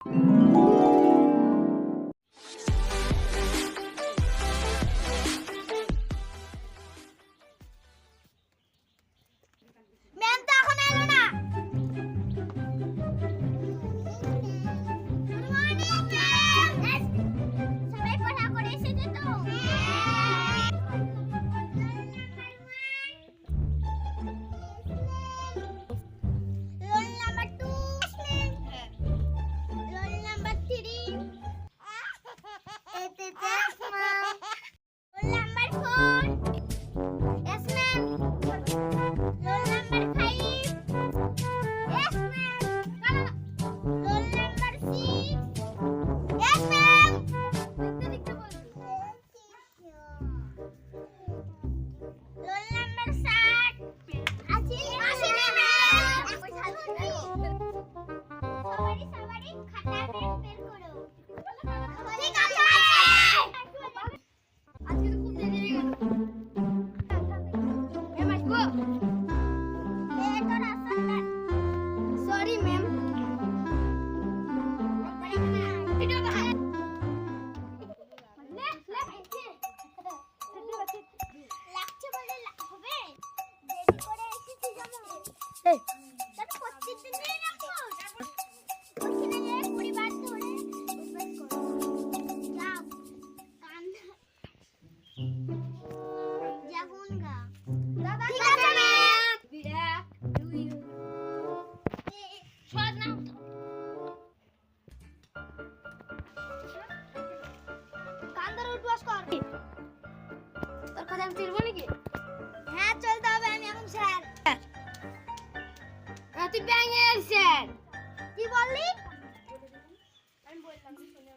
Ma'am তো এখন এলো না। Good morning ma'am. সবাই পড়া করে এসেছে তো? রোল নাম্বার 2, রোল নাম্বার 3, এতে ma'am. Roll number 4, yes ma'am. Roll number 5, yes ma'am. Roll number 6, yes ma'am. দেখতে বলছি। রোল নাম্বার 7, আছে ম্যাম। সবারই খাতা পেন বের করো। ঠিক আছে। আজকে তো খুব দেরি হয়ে গেল। ম্যাম আসবো? এই তো রাস্তাটা। Sorry ma'am. ভিডিও বানাই। লাগছে বলে হবে? দেরি করে এসেছি যেমন। এই তাহলে প্রত্যেকদিন নেই রাখো। ওখানে যে পরিবার ধরে উপবাস করো। যাও কান যখন গা দাদা ঠিক আছে ম্যাম। 1 2 শোন না কান ধরে উপবাস কর। তোর কথা আমি ফিরবো নাকি? হ্যাঁ চলতে হবে। আমি এখন স্যার। তুই ব্যাঙের স্যার কি বললি? আমি বললাম শুনে